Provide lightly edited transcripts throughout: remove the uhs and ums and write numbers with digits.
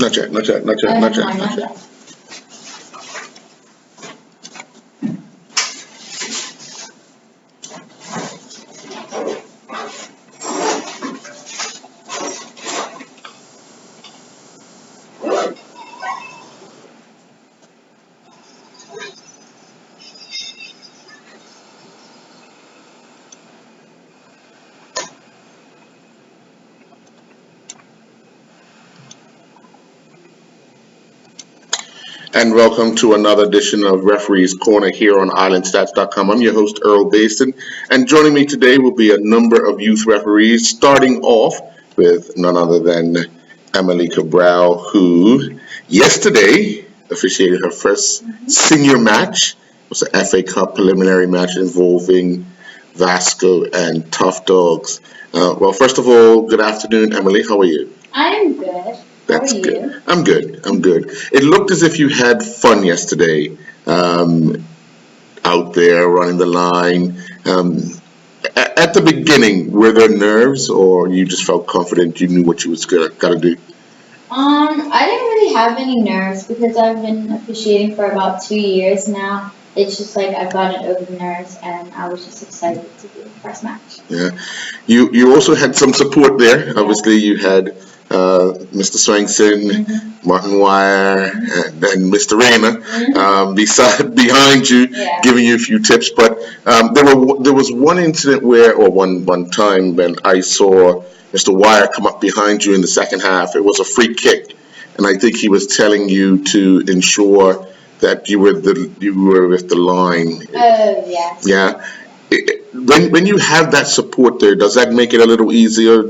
Not yet, not yet, not Oh, yet, not never yet, mind, not not yet. yet. And welcome to another edition of Referee's Corner here on IslandStats.com. I'm your host, Earl Basin, and joining me today will be a number of youth referees, starting off with none other than Emily Cabral, who yesterday officiated her first senior match. It was an FA Cup preliminary match involving Vasco and Tough Dogs. Well, first of all, good afternoon, Emily. How are you? I'm good. How are That's good. you? I'm good. I'm good. It looked as if you had fun yesterday, out there running the line. At the beginning, were there nerves, or you just felt confident you knew what you was got to do? I didn't really have any nerves because I've been officiating for about 2 years now. It's just like I've gotten over the nerves and I was just excited to do the first match. Yeah. You also had some support there. Yeah. Obviously, you had Mr. Swankson, Mm-hmm. Martin Wire, and Mr. Rayner Mm-hmm. beside behind you, Yeah. giving you a few tips. But there was one incident where, or one time when I saw Mr. Wire come up behind you in the second half. It was a free kick, and I think he was telling you to ensure that you were with the line. Oh, yes. Yeah. When you have that support there, does that make it a little easier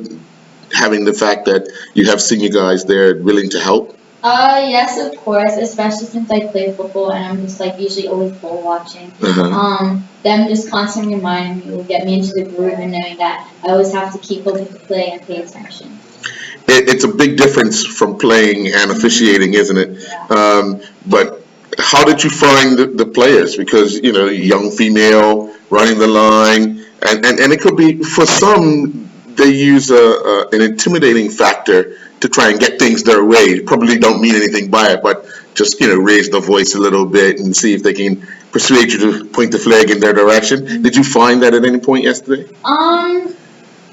having the fact that you have senior guys there willing to help? Yes, of course, especially since I play football and I'm just like usually always ball watching. Uh-huh. Them just constantly reminding me will get me into the groove and knowing that I always have to keep up with the play and pay attention. It's a big difference from playing and officiating, isn't it? Yeah. But how did you find the players? Because, young female running the line, and it could be, for some, they use an intimidating factor to try and get things their way. Probably don't mean anything by it, but just, raise the voice a little bit and see if they can persuade you to point the flag in their direction. Did you find that at any point yesterday? Um,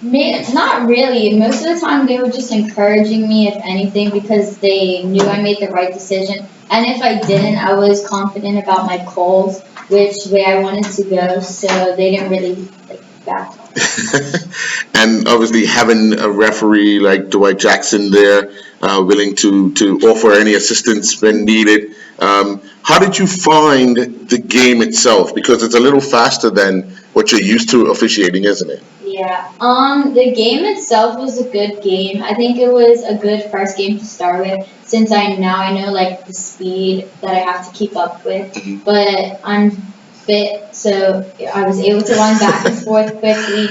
Not really. Most of the time, they were just encouraging me, if anything, because they knew I made the right decision. And if I didn't, I was confident about my calls, which way I wanted to go. So they didn't really like back off. And obviously having a referee like Dwight Jackson there, willing to offer any assistance when needed. How did you find the game itself? Because it's a little faster than what you're used to officiating, isn't it? Yeah. The game itself was a good game. I think it was a good first game to start with, since I know like the speed that I have to keep up with. But I'm fit, so I was able to run back and forth quickly,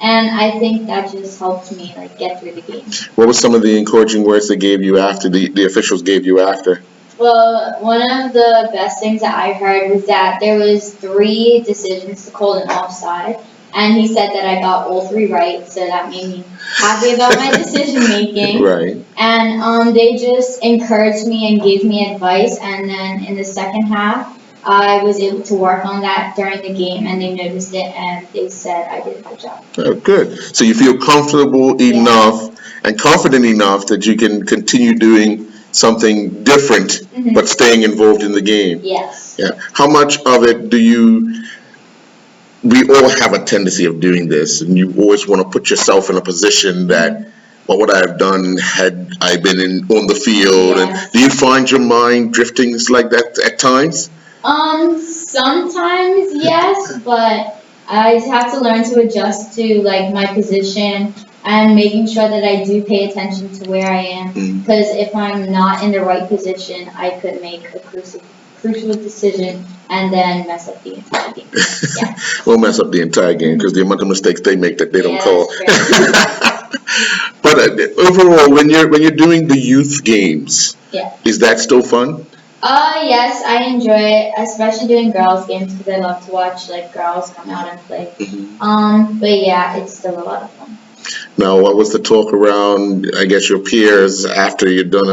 and I think that just helped me like get through the game. What were some of the encouraging words they gave you after the officials gave you after? Well, one of the best things that I heard was that there was three decisions to call an offside, and he said that I got all three right, so that made me happy about my decision making. Right. And they just encouraged me and gave me advice, and then in the second half, I was able to work on that during the game, and they noticed it, and they said I did a good job. Oh, good. So you feel comfortable Yeah. enough and confident enough that you can continue doing something different, but staying involved in the game. Yes. Yeah. How much of it we all have a tendency of doing this, and you always want to put yourself in a position that, what would I have done had I been on the field? Yes. And do you find your mind drifting like that at times? Sometimes yes, but I just have to learn to adjust to like my position and making sure that I do pay attention to where I am. Because if I'm not in the right position, I could make a crucial decision and then mess up the entire game. Yeah. We'll mess up the entire game because the amount of mistakes they make that they don't call. But overall, when you're doing the youth games, Yeah. is that still fun? Yes, I enjoy it, especially doing girls games because I love to watch like girls come out and play. But yeah, it's still a lot of fun. Now, what was the talk around, I guess, your peers after you'd done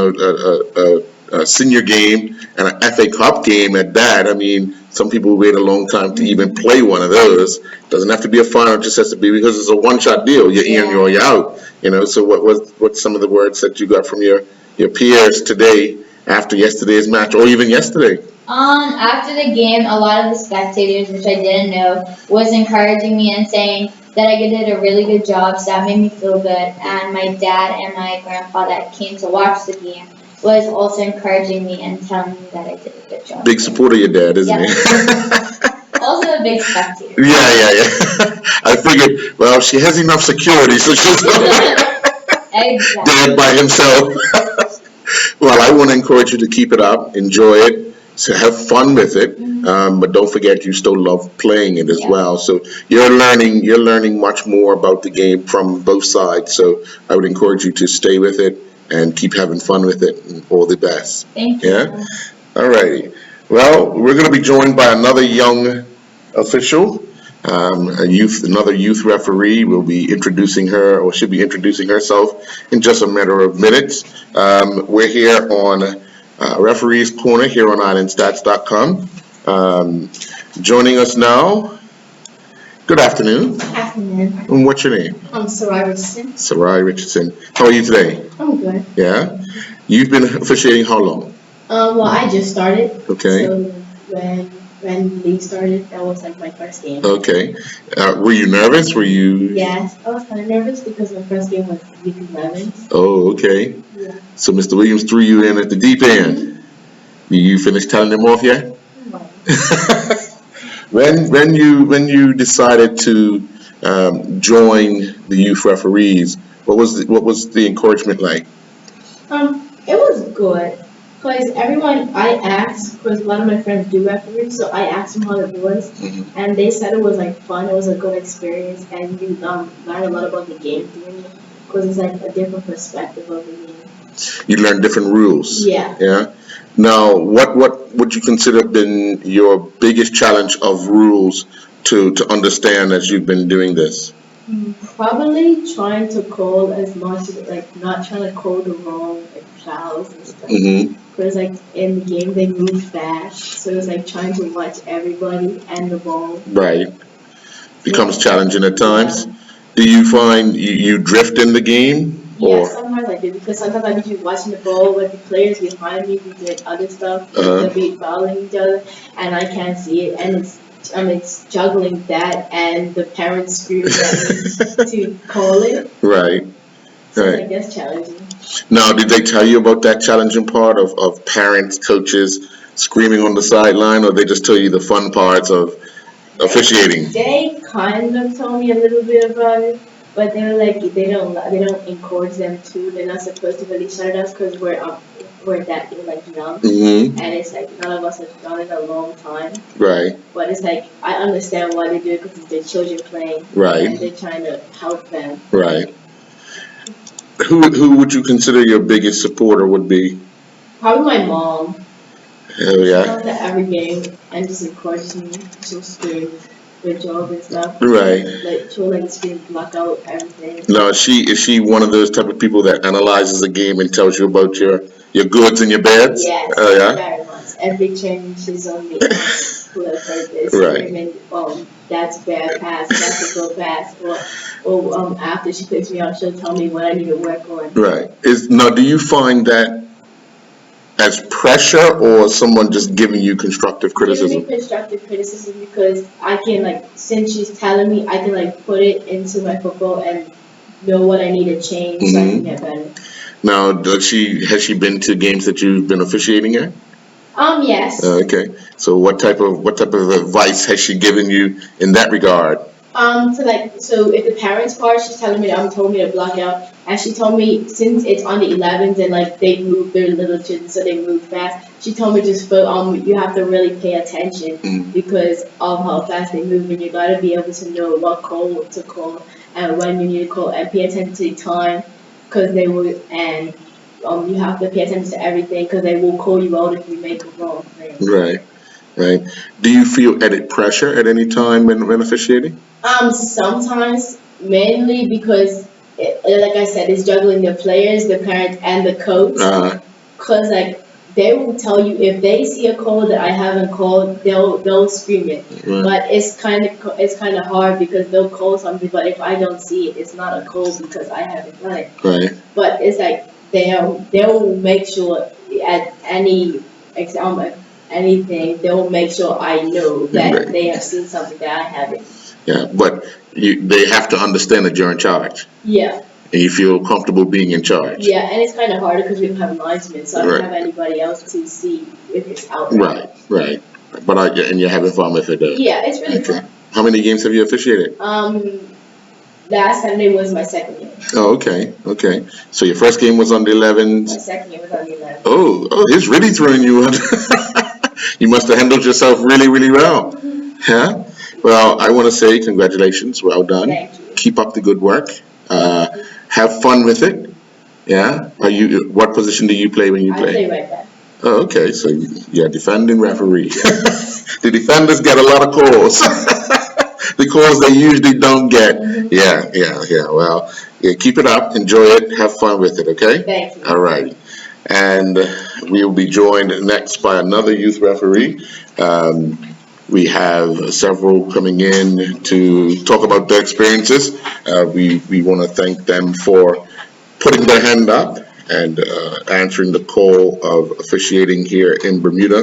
a senior game and an FA Cup game at that? I mean, some people wait a long time to even play one of those. Doesn't have to be a final, it just has to be because it's a one-shot deal. You're in or you're out. So what's some of the words that you got from your peers today after yesterday's match or even yesterday? After the game, a lot of the spectators, which I didn't know, was encouraging me and saying that I did a really good job, so that made me feel good. And my dad and my grandpa that came to watch the game was also encouraging me and telling me that I did a good job. Big supporter of your dad, isn't he? Also a big spectator. Yeah. I figured, well, she has enough security, so she's dad by himself. Well, I want to encourage you to keep it up, enjoy it, so have fun with it, but don't forget you still love playing it as well. So you're learning much more about the game from both sides. So I would encourage you to stay with it and keep having fun with it. And all the best. Thank you. Yeah. All righty. Well, we're going to be joined by another young official, another youth referee. Will be introducing her, or should be introducing herself in just a matter of minutes. We're here on Referees Corner here on IslandStats.com. Joining us now. Good afternoon. Afternoon. And what's your name? I'm Sarai Richardson. Sarai Richardson. How are you today? I'm good. Yeah. You've been officiating how long? Well, I just started. Okay. So when the league started, that was like my first game. Okay. Were you nervous? Were you? Yes, I was kind of nervous because my first game was week 11. Oh, okay. Yeah. So Mr. Williams threw you in at the deep end. You finished telling them off yet? No. When you decided to join the youth referees, what was the encouragement like? It was good. Because I asked, because a lot of my friends do referees, so I asked them how it was, and they said it was like fun, it was a good experience, and you learn a lot about the game doing it, because it's like a different perspective of the game. You learned different rules. Yeah. Yeah. Now, what would you consider been your biggest challenge of rules to understand as you've been doing this? Probably trying to call as much as not trying to call the wrong fouls and stuff. Because in the game they move fast, so it's like trying to watch everybody and the ball. Right. Becomes challenging at times. Yeah. Do you find you drift in the game? Yeah, sometimes I do, because sometimes I be watching the ball with the players behind me who did other stuff. They'll be fouling each other, and I can't see it, and it's juggling that and the parents screaming at me to call it. Right. So I guess challenging. Now, did they tell you about that challenging part of parents, coaches screaming on the sideline, or they just tell you the fun parts of officiating? They kind of told me a little bit about it, but they were like they don't encourage them to. They're not supposed to really shout at us because we're that young, and it's like none of us have done it a long time. Right. But it's like I understand why they do it, because it's their children playing. Right. And they're trying to help them. Right. Who would you consider your biggest supporter would be? Probably my mom. Hell yeah. She comes to every game and just encourages me. She'll scream good job and stuff. Right. She'll scream, block out everything. Now, is she one of those type of people that analyzes a game and tells you about your goods and your bads? Yes. Yeah. Very much. Every change she's on me. Who have heard this? Right. Screaming, that's a bad pass. That's a good pass. Or after she picks me up, she'll tell me what I need to work on. Right. Now, do you find that as pressure or someone just giving you constructive criticism? Giving me constructive criticism, because I can since she's telling me, I can put it into my football and know what I need to change so I can get better. Now, has she been to games that you've been officiating at? Yes. Okay. So what type of advice has she given you in that regard? So if the parents part, she's told me to block out, and she told me since it's on the 11s and they move, they're little children, so they move fast. She told me just you have to really pay attention because of how fast they move, and you gotta be able to know what call to call and when you need to call, and pay attention to the time, because they will, and you have to pay attention to everything because they will call you out if you make a wrong thing. Right. Right. Do you feel added pressure at any time when officiating? Sometimes, mainly because like I said, it's juggling the players, the parents, and the coach. Cause like they will tell you if they see a call that I haven't called, they'll scream it. Right. But it's kind of hard because they'll call something, but if I don't see it, it's not a call because I haven't done it. Right. But it's like they'll make sure at any anything, they'll make sure I know that Right. they have seen something that I haven't. Yeah, but they have to understand that you're in charge, Yeah, and you feel comfortable being in charge. yeah, and it's kind of harder because we don't have linesmen, so I Right. don't have anybody else to see if it's out there. Right. But and you're having fun with it. Yeah, it's really Okay. fun. How many games have you officiated? Last Sunday was my second game. Oh, okay. So your first game was on the 11th. My second game was on the 11th. Oh, he's really throwing you out. You must have handled yourself really, really well. Yeah. Well, I want to say congratulations. Well done. Thank you. Keep up the good work. Have fun with it. Yeah. What position do you play when you I play? play right back. Oh, okay. So you're a defending referee. The defenders get a lot of calls. The calls they usually don't get. Yeah. Well, yeah, keep it up. Enjoy it. Have fun with it. Okay. Thank you. All right. And we will be joined next by another youth referee. We have several coming in to talk about their experiences. We want to thank them for putting their hand up and answering the call of officiating here in Bermuda.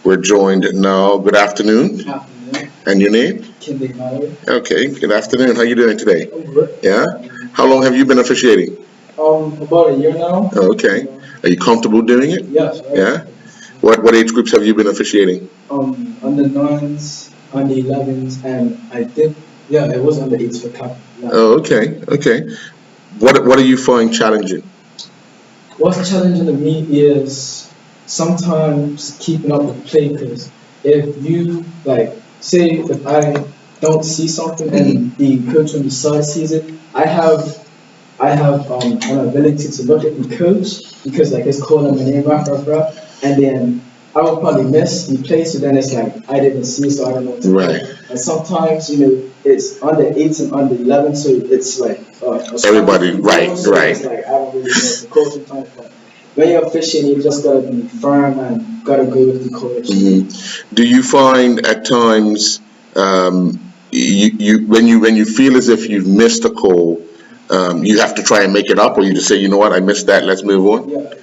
We're joined now. Good afternoon. Good afternoon. And your name? Kinley Mallory. Okay. Good afternoon. How you doing today? I'm good. Yeah. How long have you been officiating? About a year now. Oh, okay. Are you comfortable doing it? Yes, right. Yeah. What age groups have you been officiating? On the 9s, on the 11s, and I think, it was on the 8s for cap. Oh, okay. What do you find challenging? What's challenging to me is sometimes keeping up with play, because if you, say if I don't see something and the coach on the side sees it, I have an ability to look at the coach because it's calling my name, rap, and then I will probably miss the play, so then it's I didn't see it, so I don't know what to do. Right. And sometimes, it's under 8s and under 11, so it's Everybody, right. So it's I don't really know what the coach is talking about. When you're fishing, you just gotta be firm and gotta go with the coach. Mm-hmm. Do you find at times you when you feel as if you've missed a call, you have to try and make it up, or you just say, you know what, I missed that, let's move on? Yeah.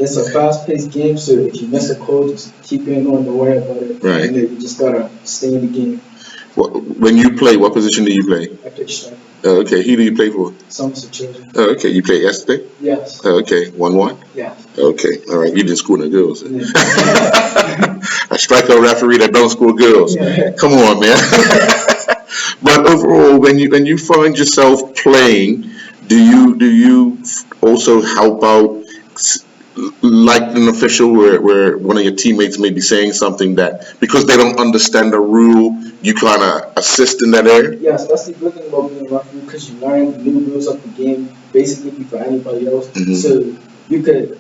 It's a fast-paced game, so if you miss a call, just keep it on, don't worry about it. Right. And then you just gotta stay in the game. When you play, what position do you play? I play striker. Oh, okay. Who do you play for? Some children. Oh, okay. You played yesterday? Yes. Oh, okay. 1-1? Yeah. Okay. All right. You didn't school no girls. Yeah. A striker referee that don't school girls. Yeah. Come on, man. But overall, when you find yourself playing, do you also help out, like an official where one of your teammates may be saying something that because they don't understand the rule, you kind of assist in that area? Yes, that's the good thing about being a referee, because you learn the new rules of the game basically before anybody else. Mhm. So you could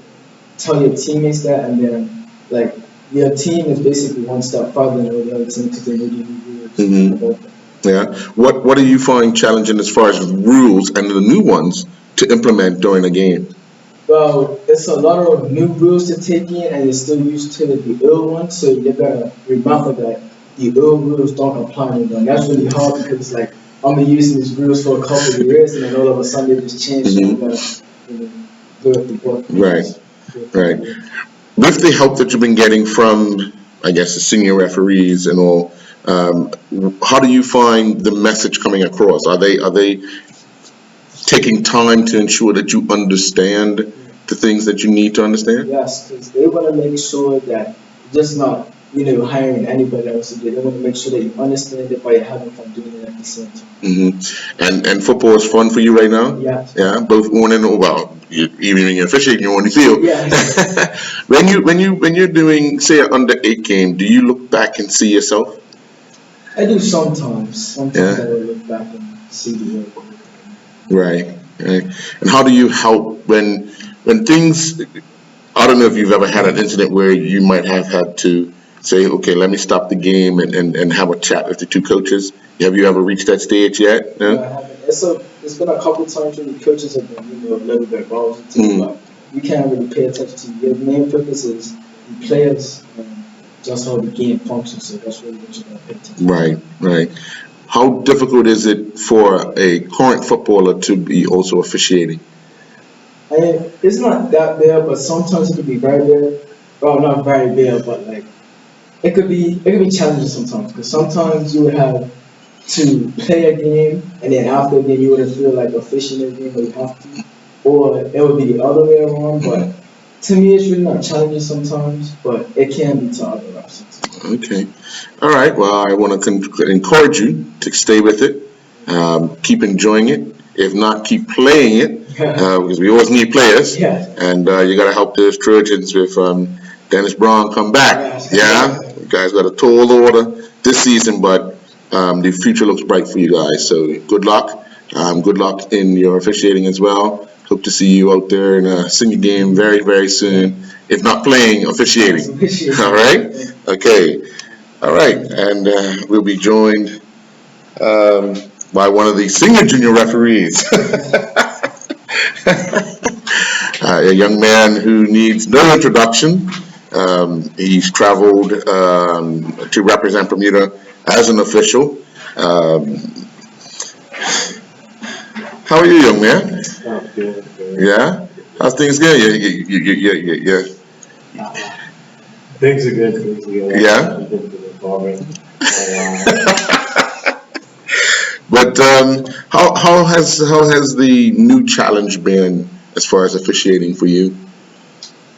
tell your teammates that, and then your team is basically one step farther than the other team because they know the new rules. Mhm. about that. Yeah. What do you find challenging as far as rules and the new ones to implement during a game? Well, it's a lot of new rules to take in, and you're still used to the old ones, so you gotta remember that the old rules don't apply anymore. And that's really hard because I've been using these rules for a couple of years, and then all of a sudden they just change. So you gotta go with the book. Right. With the help that you've been getting from, I guess, the senior referees and all, how do you find the message coming across? Are they taking time to ensure that you understand the things that you need to understand? Yes, because they want to make sure that you're just not, hiring anybody else to do it. They want to make sure that you understand it, but you're having fun doing it at the same time. Mm-hmm. And football is fun for you right now? Yes. Yeah, both on and off. Well, even when you're officiating, you're on the field. Yeah. When you're doing, say, an under 8 game, do you look back and see yourself? I do sometimes. Sometimes Yeah. I will look back and see the work. Right. And how do you help when things? I don't know if you've ever had an incident where you might have had to say, okay, let me stop the game and have a chat with the two coaches. Have you ever reached that stage yet? No, No? I haven't. It's there's been a couple times when the coaches have been, a little bit involved into it, but you can't really pay attention to it. Your main purpose is the players and just how the game functions. So that's really what you're gonna pay attention to. Right. How difficult is it for a current footballer to be also officiating? And it's not that bad, but sometimes it could be very bad. Well, not very bad, but like it could be challenging sometimes because sometimes you would have to play a game and then after a game you wouldn't feel like officiating a game, but you have to, or it would be the other way around. But to me, it's really not challenging sometimes, but it can be to other refs. Okay. All right. Well, I want to encourage you to stay with it. Keep enjoying it. If not, keep playing it because we always need players. Yeah. And you got to help those Trojans with Dennis Braun come back. Yeah. You guys got a tall order this season, but the future looks bright for you guys. So good luck. Good luck in your officiating as well. Hope to see you out there in a senior game very, very soon. If not playing, officiating. All right? Okay. All right. And we'll be joined by one of the senior junior referees. A young man who needs no introduction. He's traveled to represent Bermuda as an official. How are you, young man? Oh, good. Yeah? How's things going? Yeah. Things are good. Things are good. Yeah? I've been to the barber. But how has the new challenge been as far as officiating for you?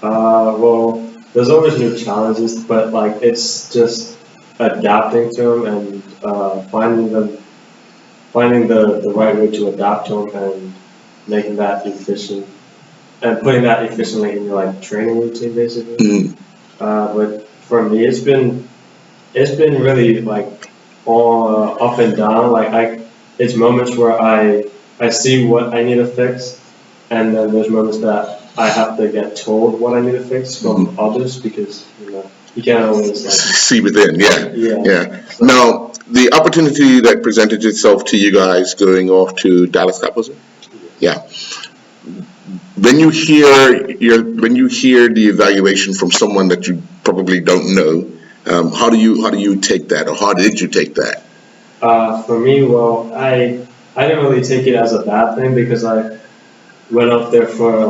Well, there's always new challenges, but like it's just adapting to them and finding the right way to adapt to them and making that efficient and putting that efficiently in your like training routine, basically. Mm. But for me, it's been really like all up and down. It's moments where I see what I need to fix, and then there's moments that I have to get told what I need to fix from others because you can't always like See within, yeah. yeah. So, Now, the opportunity that presented itself to you guys going off to Dallas Cup, was it? Yeah. When you hear the evaluation from someone that you probably don't know, how do you take that, or how did you take that? for me, well, I didn't really take it as a bad thing because I went up there for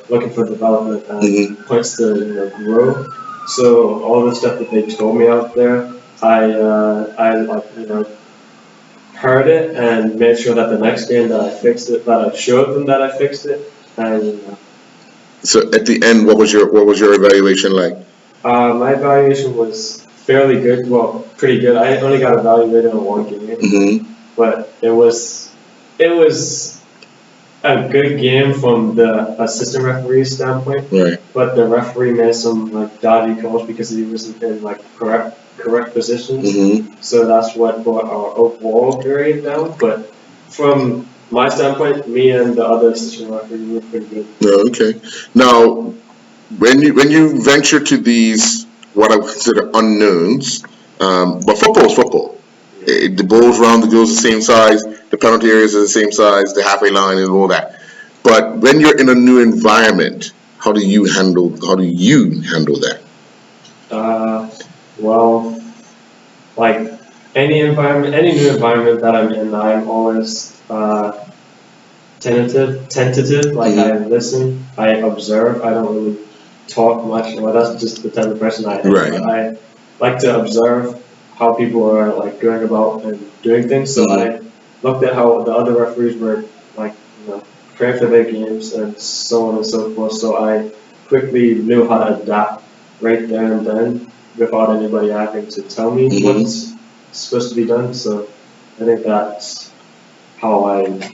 looking for development and points to grow. So all the stuff that they told me out there, I heard it and made sure that the next game that I fixed it, that I showed them that I fixed it, and So at the end, what was your evaluation like? my evaluation was fairly good. Well, pretty good. I only got evaluated on one game, but it was a good game from the assistant referee's standpoint. Right. But the referee made some like dodgy calls because he wasn't in like correct positions. So that's what brought our overall grade down. But from my standpoint, me and the other assistant referee were pretty good. Oh, okay. Now, when you venture to these what I would consider unknowns, but football is football. The ball's round, the goal's the same size, the penalty areas are the same size, the halfway line and all that. But when you're in a new environment, how do you handle that? Well, like any new environment that I'm in, I'm always tentative. Like I listen, I observe. I don't really talk much. Well, that's just the type of person I am. Right. But I like to observe how people are like going about and doing things. So I looked at how the other referees were like, preparing for their games and so on and so forth. So I quickly knew how to adapt right there and then without anybody having to tell me what's supposed to be done. So I think that's how I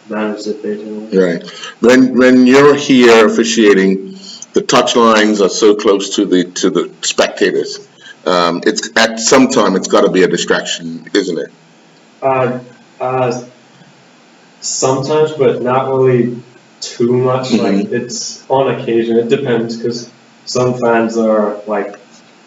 managed it basically. Right. When you're here officiating, the touch lines are so close to the spectators. It's at some time it's got to be a distraction, isn't it? Sometimes, but not really too much. Like it's on occasion. It depends because some fans are like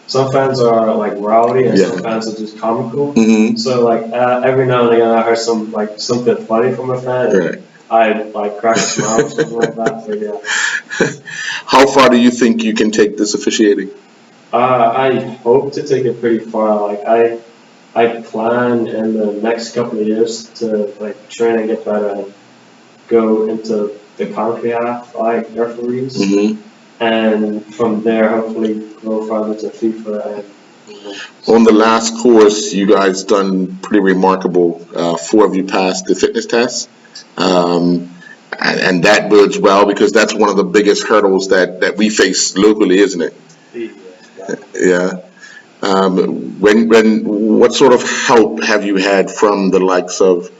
some fans are like rowdy and Yeah. some fans are just comical. Mm-hmm. So like every now and again I heard something funny from a fan. And Right. I like crack a smile or something like that. So yeah. How far do you think you can take this officiating? I hope to take it pretty far. Like I plan in the next couple of years to like train and get better and go into the CONCACAF like referees, Mm-hmm. and from there hopefully grow further to FIFA and. On the last course, you guys done pretty remarkable. 4 of you passed the fitness test, and that bodes well because that's one of the biggest hurdles that we face locally, isn't it? Yeah. What sort of help have you had from the likes of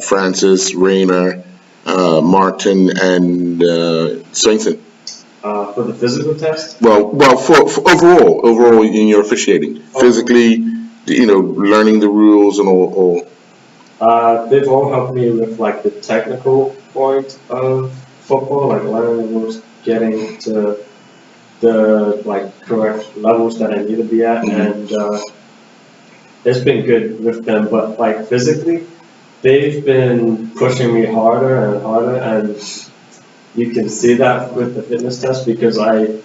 Francis, Rayner, Martin, and Swingson? For the physical test, Well, for overall in your officiating, physically, learning the rules and all. they've all helped me with like the technical point of football, like learning the rules, getting to the like correct levels that I need to be at, and it's been good with them. But like physically, they've been pushing me harder and harder, and you can see that with the fitness test because the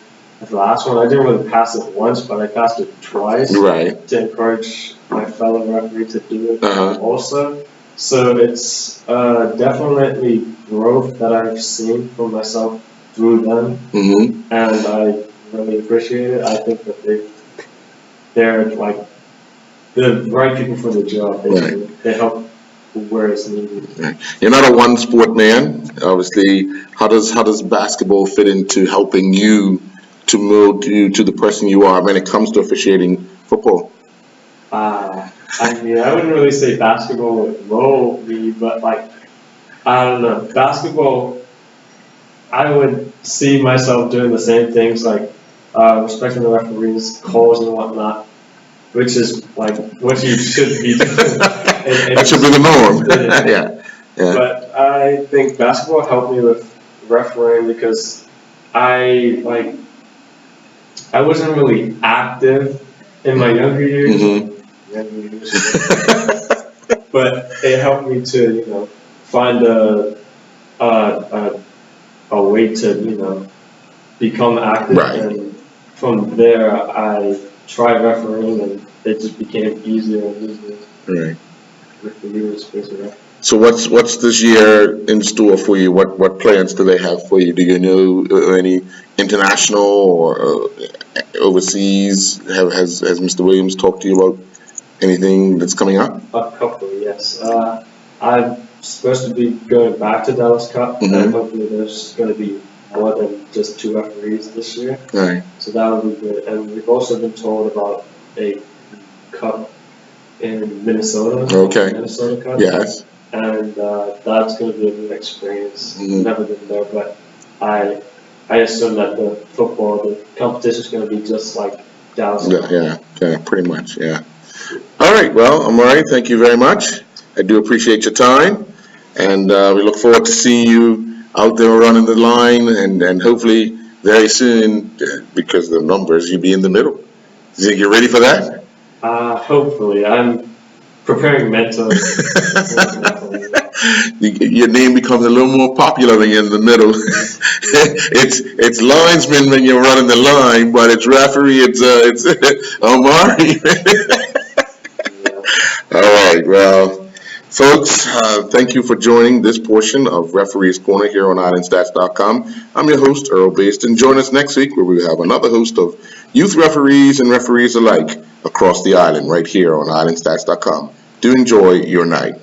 last one I didn't really pass it once, but I passed it twice Right. to encourage my fellow referee to do it Uh-huh. also. So it's definitely growth that I've seen for myself through them, Mm-hmm. and I really appreciate it. I think that they're like the right people for the job. Basically, they help where it's needed. You're not a one sport man, obviously. How does basketball fit into helping you to mold you to the person you are when it comes to officiating football? I mean, I wouldn't really say basketball would mold me, but like, I don't know. Basketball, I would see myself doing the same things, like respecting the referees' calls and whatnot, which is like what you should be doing. That should be the norm. Yeah. Yeah. But I think basketball helped me with refereeing because I wasn't really active in my younger years. Mhm. But it helped me to, find a way to, become active. Right. And from there, I tried refereeing, and it just became easier and easier Right. with the years, basically. So what's this year in store for you? What plans do they have for you? Do you know any international or overseas? Has Mr. Williams talked to you about anything that's coming up? A couple, yes. I'm supposed to be going back to Dallas Cup, Mhm. and hopefully there's going to be more than just 2 referees this year. Right. So that would be good. And we've also been told about a cup in Minnesota. Okay. Minnesota Cup. Yes. And that's going to be a new experience. Mhm. Never been there, but I assume that the competition is going to be just like Dallas Cup. Yeah, pretty much, yeah. All right, well, Amari, thank you very much. I do appreciate your time, and we look forward to seeing you out there running the line, and hopefully very soon, because of the numbers, you'll be in the middle. You think you're ready for that? Hopefully. I'm preparing mentally. Your name becomes a little more popular when you're in the middle. It's linesman when you're running the line, but it's referee. It's Omari. All right, well, folks, thank you for joining this portion of Referee's Corner here on IslandStats.com. I'm your host, Earl Baston. Join us next week where we have another host of youth referees and referees alike across the island right here on IslandStats.com. Do enjoy your night.